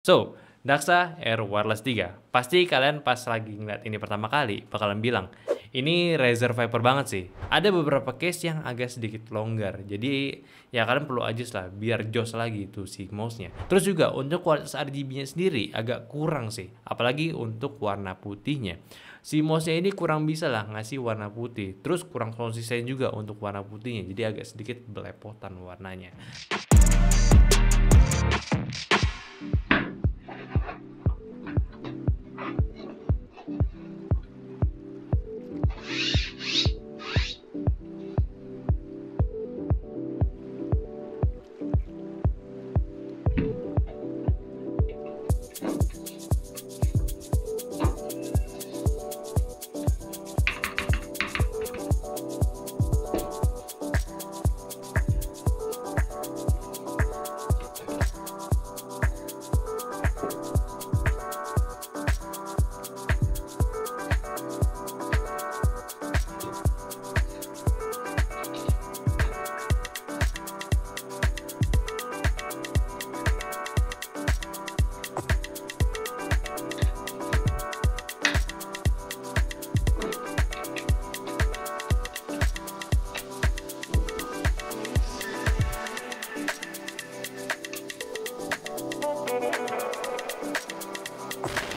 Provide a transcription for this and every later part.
So, Daksa Air Wireless 3. Pasti kalian pas lagi ngeliat ini pertama kali bakalan bilang, ini Razer Viper banget sih. Ada beberapa case yang agak sedikit longgar. Jadi ya kalian perlu adjust lah biar jos lagi tuh si mouse-nya. Terus juga untuk kualitas RGB-nya sendiri agak kurang sih. Apalagi untuk warna putihnya. Si mouse-nya ini kurang bisa lah ngasih warna putih. Terus kurang konsisten juga untuk warna putihnya. Jadi agak sedikit belepotan warnanya.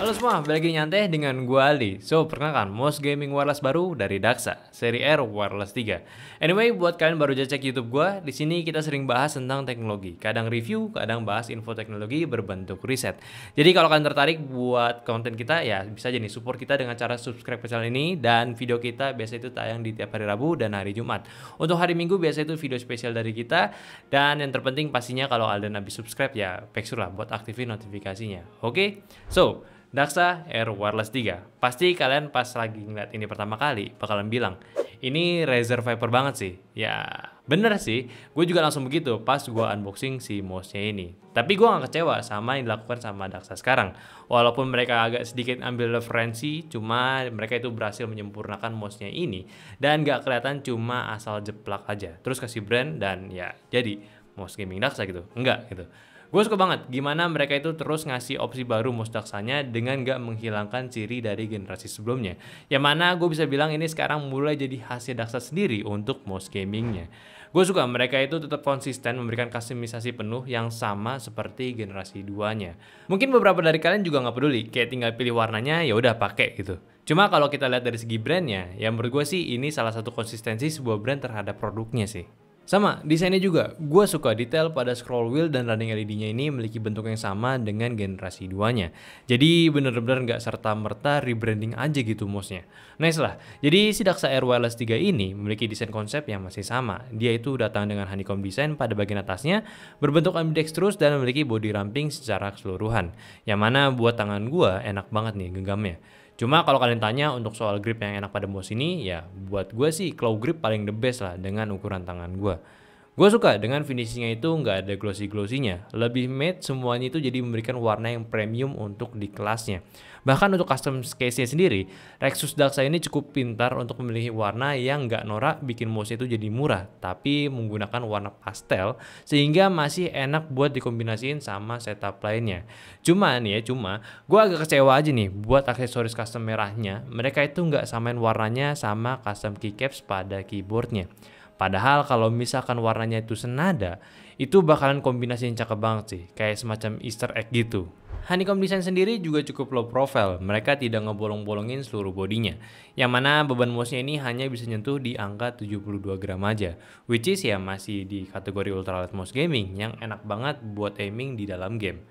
Halo semua, balik lagi nyantai dengan gua Ali. So, perkenalkan, mouse gaming wireless baru dari Daksa, seri Air Wireless 3. Anyway, buat kalian baru aja cek YouTube gua, di sini kita sering bahas tentang teknologi. Kadang review, kadang bahas info teknologi berbentuk riset. Jadi kalau kalian tertarik buat konten kita, ya bisa aja nih support kita dengan cara subscribe ke channel ini, dan video kita biasa itu tayang di tiap hari Rabu dan hari Jumat. Untuk hari Minggu biasa itu video spesial dari kita, dan yang terpenting pastinya kalau kalian habis subscribe ya make sure lah buat aktifin notifikasinya. Oke? So, Daksa Air Wireless 3. Pasti kalian pas lagi ngeliat ini pertama kali bakalan bilang, ini Razer Viper banget sih. Ya bener sih, gue juga langsung begitu pas gue unboxing si mouse-nya ini. Tapi gue gak kecewa sama yang dilakukan sama Daksa sekarang. Walaupun mereka agak sedikit ambil referensi, cuma mereka itu berhasil menyempurnakan mouse-nya ini. Dan gak kelihatan cuma asal jeplak aja. Terus kasih brand dan ya jadi mouse gaming Daksa gitu. Enggak gitu. Gue suka banget gimana mereka itu terus ngasih opsi baru mouse Daksanya dengan gak menghilangkan ciri dari generasi sebelumnya. Yang mana gue bisa bilang ini sekarang mulai jadi khasnya Daksa sendiri untuk mouse gamingnya. Gue suka mereka itu tetap konsisten memberikan kustomisasi penuh yang sama seperti generasi 2-nya. Mungkin beberapa dari kalian juga nggak peduli, kayak tinggal pilih warnanya ya udah pakai gitu. Cuma kalau kita lihat dari segi brandnya, ya menurut gue sih ini salah satu konsistensi sebuah brand terhadap produknya sih. Sama, desainnya juga. Gue suka detail pada scroll wheel dan running LED-nya ini memiliki bentuk yang sama dengan generasi 2-nya. Jadi bener-bener nggak serta-merta rebranding aja gitu mouse-nya. Nice lah. Jadi si Daksa Air Wireless 3 ini memiliki desain konsep yang masih sama. Dia itu datang dengan honeycomb design pada bagian atasnya, berbentuk ambidextrous dan memiliki body ramping secara keseluruhan. Yang mana buat tangan gue enak banget nih genggamnya. Cuma kalau kalian tanya untuk soal grip yang enak pada mouse ini, ya buat gue sih claw grip paling the best lah dengan ukuran tangan gue. Gue suka dengan finishingnya itu nggak ada glossy-glossinya. Lebih matte semuanya itu jadi memberikan warna yang premium untuk di kelasnya. Bahkan untuk custom case-nya sendiri, Rexus Daksa ini cukup pintar untuk memilih warna yang nggak norak bikin mouse itu jadi murah. Tapi menggunakan warna pastel sehingga masih enak buat dikombinasiin sama setup lainnya. Cuma gue agak kecewa aja nih buat aksesoris custom merahnya. Mereka itu nggak samain warnanya sama custom keycaps pada keyboardnya. Padahal kalau misalkan warnanya itu senada, itu bakalan kombinasi yang cakep banget sih, kayak semacam easter egg gitu. Honeycomb design sendiri juga cukup low profile, mereka tidak ngebolong-bolongin seluruh bodinya. Yang mana beban mouse-nya ini hanya bisa nyentuh di angka 72 gram aja, which is ya masih di kategori ultralight mouse gaming yang enak banget buat aiming di dalam game.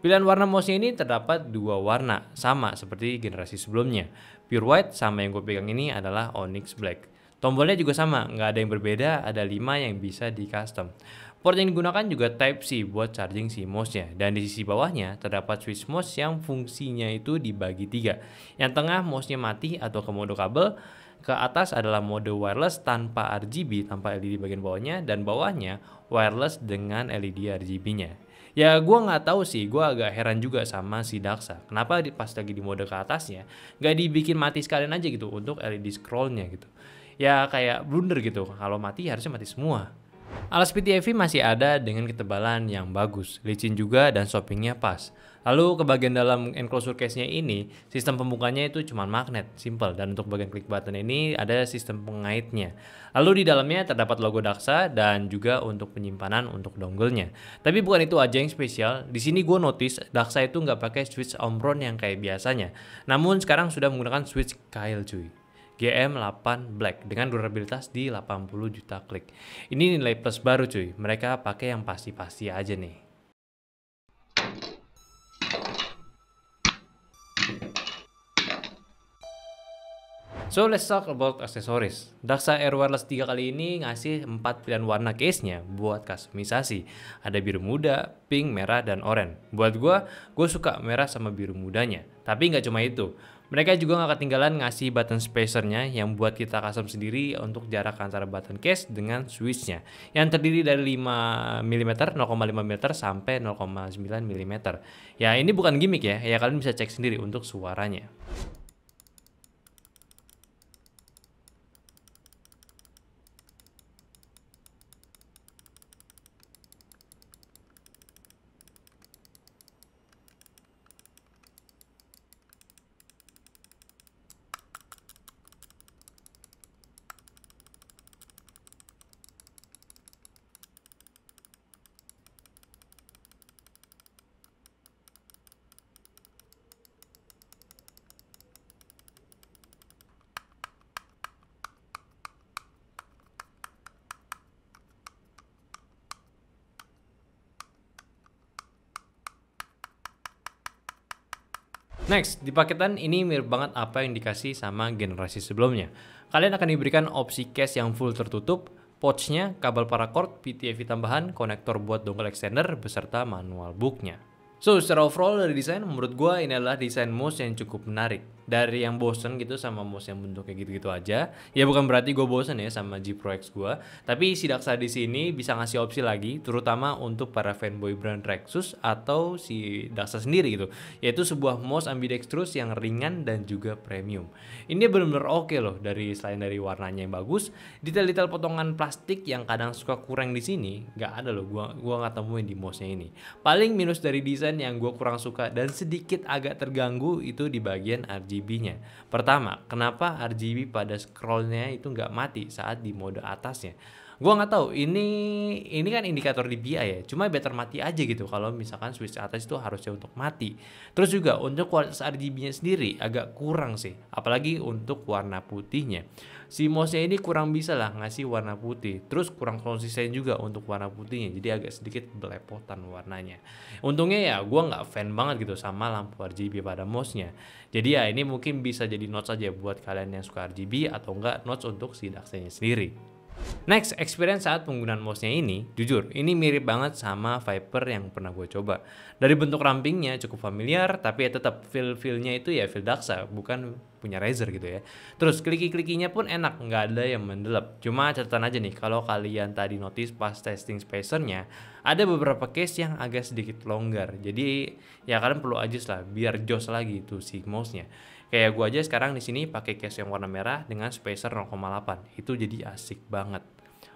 Pilihan warna mouse-nya ini terdapat dua warna, sama seperti generasi sebelumnya. Pure white sama yang gue pegang ini adalah onyx black. Tombolnya juga sama, nggak ada yang berbeda, ada 5 yang bisa di custom. Port yang digunakan juga Type-C buat charging si mouse-nya. Dan di sisi bawahnya terdapat switch mouse yang fungsinya itu dibagi 3. Yang tengah mouse-nya mati atau ke mode kabel, ke atas adalah mode wireless tanpa RGB, tanpa LED bagian bawahnya, dan bawahnya wireless dengan LED RGB-nya. Ya gue nggak tahu sih, gue agak heran juga sama si Daksa. Kenapa pas lagi di mode ke atasnya, nggak dibikin mati sekalian aja gitu untuk LED scroll-nya gitu. Ya kayak blunder gitu, kalau mati harusnya mati semua. Alas PTFE masih ada dengan ketebalan yang bagus, licin juga dan shoppingnya pas. Lalu ke bagian dalam enclosure case-nya ini, sistem pembukanya itu cuma magnet, simple. Dan untuk bagian klik button ini ada sistem pengaitnya. Lalu di dalamnya terdapat logo Daksa dan juga untuk penyimpanan untuk dongle-nya. Tapi bukan itu aja yang spesial. Di sini gue notice Daksa itu nggak pakai switch Omron yang kayak biasanya. Namun sekarang sudah menggunakan switch Kail cuy. GM8 Black dengan durabilitas di 80 juta klik. Ini nilai plus baru cuy. Mereka pakai yang pasti-pasti aja nih. So let's talk about accessories. Daksa Air Wireless 3 kali ini ngasih 4 pilihan warna case-nya buat customisasi. Ada biru muda, pink, merah, dan oranye. Buat gue suka merah sama biru mudanya. Tapi nggak cuma itu. Mereka juga nggak ketinggalan ngasih button spacer-nya yang buat kita custom sendiri untuk jarak antara button case dengan switch-nya. Yang terdiri dari 5 mm, 0,5 mm, sampai 0,9 mm. Ya ini bukan gimmick ya kalian bisa cek sendiri untuk suaranya. Next, di paketan ini mirip banget apa yang dikasih sama generasi sebelumnya. Kalian akan diberikan opsi case yang full tertutup, pouch-nya, kabel paracord, PTFE tambahan, konektor buat dongle extender, beserta manual book-nya. So, secara overall dari desain, menurut gue ini adalah desain mouse yang cukup menarik. Dari yang bosen gitu sama mouse yang bentuknya gitu-gitu aja, ya bukan berarti gue bosen ya sama G Pro X gue. Tapi si Daksa di sini bisa ngasih opsi lagi, terutama untuk para fanboy brand Rexus atau si Daksa sendiri gitu. Yaitu sebuah mouse ambidextrous yang ringan dan juga premium. Ini bener-bener oke loh, selain dari warnanya yang bagus, detail-detail potongan plastik yang kadang suka kurang di sini, nggak ada loh. Gua nggak temuin di mouse-nya ini. Paling minus dari desain yang gue kurang suka dan sedikit agak terganggu itu di bagian RGB-nya. Pertama, kenapa RGB pada scroll-nya itu nggak mati saat di mode atasnya? Gue nggak tahu, ini kan indikator DPI ya, cuma better mati aja gitu kalau misalkan switch atas itu harusnya untuk mati. Terus juga untuk kualitas RGB-nya sendiri agak kurang sih, apalagi untuk warna putihnya. Si mouse-nya ini kurang bisa lah ngasih warna putih, terus kurang konsisten juga untuk warna putihnya, jadi agak sedikit belepotan warnanya. Untungnya ya gue nggak fan banget gitu sama lampu RGB pada mouse-nya. Jadi ya ini mungkin bisa jadi notes aja buat kalian yang suka RGB atau enggak notes untuk si Daksa-nya sendiri. Next, experience saat penggunaan mouse-nya ini, jujur, ini mirip banget sama Viper yang pernah gue coba. Dari bentuk rampingnya cukup familiar, tapi ya tetap feel-nya itu ya feel Daksa, bukan punya Razer gitu ya. Terus kliki-klikinya pun enak, nggak ada yang mendelep. Cuma catatan aja nih, kalau kalian tadi notice pas testing spacernya, ada beberapa case yang agak sedikit longgar. Jadi ya kalian perlu adjust lah, biar jos lagi tuh si mouse-nya. Kayak gue aja sekarang di sini pakai case yang warna merah dengan spacer 0,8. Itu jadi asik banget.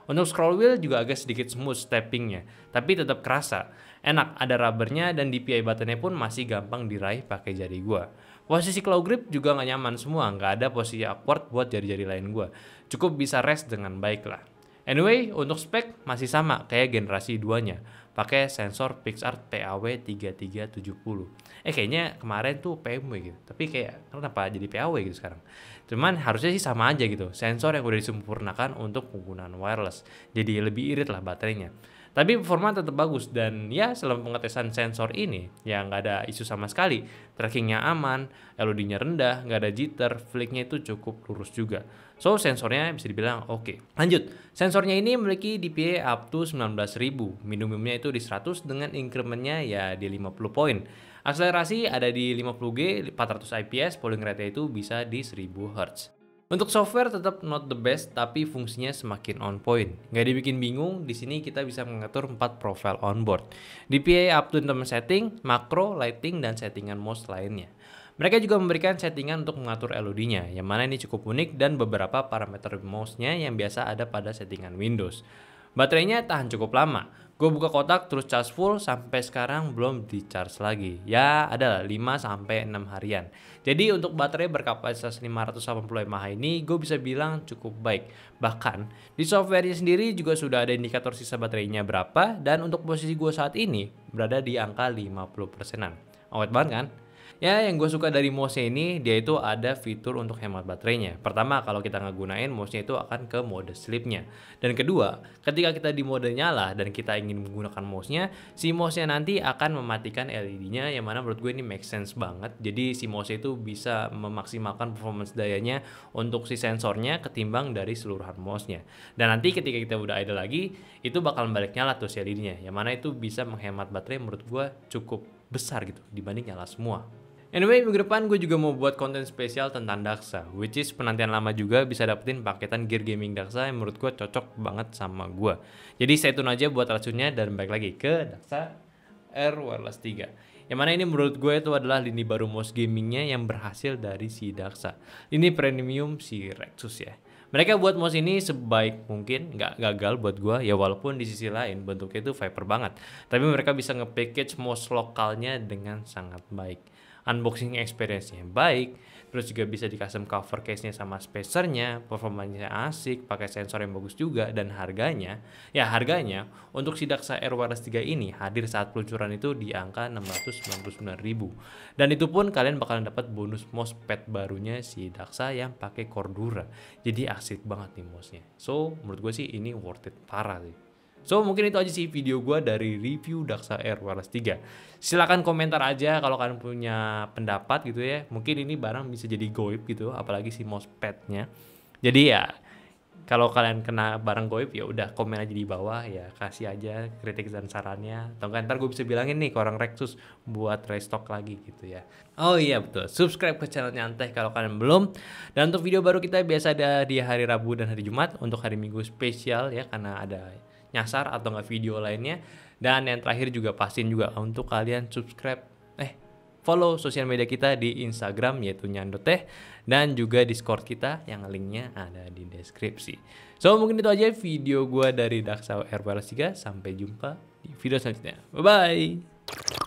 Untuk scroll wheel juga agak sedikit smooth tappingnya, tapi tetap kerasa. Enak, ada rubbernya dan DPI buttonnya pun masih gampang diraih pakai jari gue. Posisi claw grip juga nggak nyaman semua, nggak ada posisi awkward buat jari-jari lain gue. Cukup bisa rest dengan baik lah. Anyway, untuk spek masih sama kayak generasi 2-nya. Pakai sensor PixArt PAW3370. Kayaknya kemarin tuh PMW gitu. Tapi kayak kenapa jadi PAW gitu sekarang? Cuman harusnya sih sama aja gitu. Sensor yang udah disempurnakan untuk penggunaan wireless. Jadi lebih irit lah baterainya. Tapi performa tetap bagus dan ya selama pengetesan sensor ini ya nggak ada isu sama sekali. Trackingnya aman, LOD-nya rendah, nggak ada jitter, flick-nya itu cukup lurus juga. So sensornya bisa dibilang oke. Lanjut, sensornya ini memiliki DPI up to 19.000, minimumnya itu di 100 dengan incrementnya ya di 50 poin. Akselerasi ada di 50G, 400 IPS, polling rate itu bisa di 1000 Hz. Untuk software tetap not the best, tapi fungsinya semakin on point. Nggak dibikin bingung, di sini kita bisa mengatur 4 profile onboard. DPI up to intermittent setting, makro, lighting, dan settingan mouse lainnya. Mereka juga memberikan settingan untuk mengatur LOD-nya, yang mana ini cukup unik dan beberapa parameter mouse-nya yang biasa ada pada settingan Windows. Baterainya tahan cukup lama, Gue buka kotak terus charge full sampai sekarang belum di charge lagi. Ya ada 5-6 harian. Jadi untuk baterai berkapasitas 580 mAh ini gue bisa bilang cukup baik. Bahkan di softwarenya sendiri juga sudah ada indikator sisa baterainya berapa. Dan untuk posisi gue saat ini berada di angka 50%an. Awet banget kan? Ya, yang gue suka dari mouse-nya ini, dia itu ada fitur untuk hemat baterainya. Pertama, kalau kita nggak gunain, mouse-nya itu akan ke mode sleep-nya. Dan kedua, ketika kita di mode nyala dan kita ingin menggunakan mouse-nya, si mouse-nya nanti akan mematikan LED-nya, yang mana menurut gue ini make sense banget. Jadi si mouse itu bisa memaksimalkan performance dayanya untuk si sensornya ketimbang dari seluruhan mouse-nya. Dan nanti ketika kita udah idle lagi, itu bakal balik nyala tuh si LED-nya, yang mana itu bisa menghemat baterai menurut gue cukup besar gitu dibanding nyala semua. Anyway, minggu depan gue juga mau buat konten spesial tentang Daksa, which is penantian lama juga bisa dapetin paketan gear gaming Daksa yang menurut gue cocok banget sama gue. Jadi stay tune aja buat racunnya dan balik lagi ke Daksa Air Wireless 3. Yang mana ini menurut gue itu adalah lini baru mouse gamingnya yang berhasil dari si Daksa. Ini premium si Rexus ya. Mereka buat mouse ini sebaik mungkin, nggak gagal buat gue ya, walaupun di sisi lain bentuknya itu Viper banget. Tapi mereka bisa nge-package mouse lokalnya dengan sangat baik. Unboxing experience-nya baik, terus juga bisa di custom cover case-nya sama spacernya, performanya asik, pakai sensor yang bagus juga, dan harganya untuk si Daksa Air Wireless 3 ini hadir saat peluncuran itu di angka 699.000. Dan itu pun kalian bakalan dapat bonus mousepad barunya si Daksa yang pakai Cordura. Jadi asik banget nih mouse-nya. So, menurut gue sih ini worth it parah sih. So mungkin itu aja sih video gue dari review Daksa Air Wireless 3. Silahkan komentar aja kalau kalian punya pendapat gitu ya. Mungkin ini barang bisa jadi goib gitu, apalagi si mousepadnya. Jadi ya kalau kalian kena barang goib ya udah komen aja di bawah ya, kasih aja kritik dan sarannya. Atau ntar gue bisa bilangin nih ke orang Rexus buat restock lagi gitu ya. Oh iya betul, subscribe ke channel Nyanteh kalau kalian belum. Dan untuk video baru kita biasa ada di hari Rabu dan hari Jumat. Untuk hari Minggu spesial ya karena ada nyasar atau nggak video lainnya. Dan yang terakhir juga pastiin juga untuk kalian follow sosial media kita di Instagram yaitu nyandoteh, dan juga Discord kita yang linknya ada di deskripsi. So mungkin itu aja video gue dari Daksa Air Wireless 3. Sampai jumpa di video selanjutnya. Bye bye.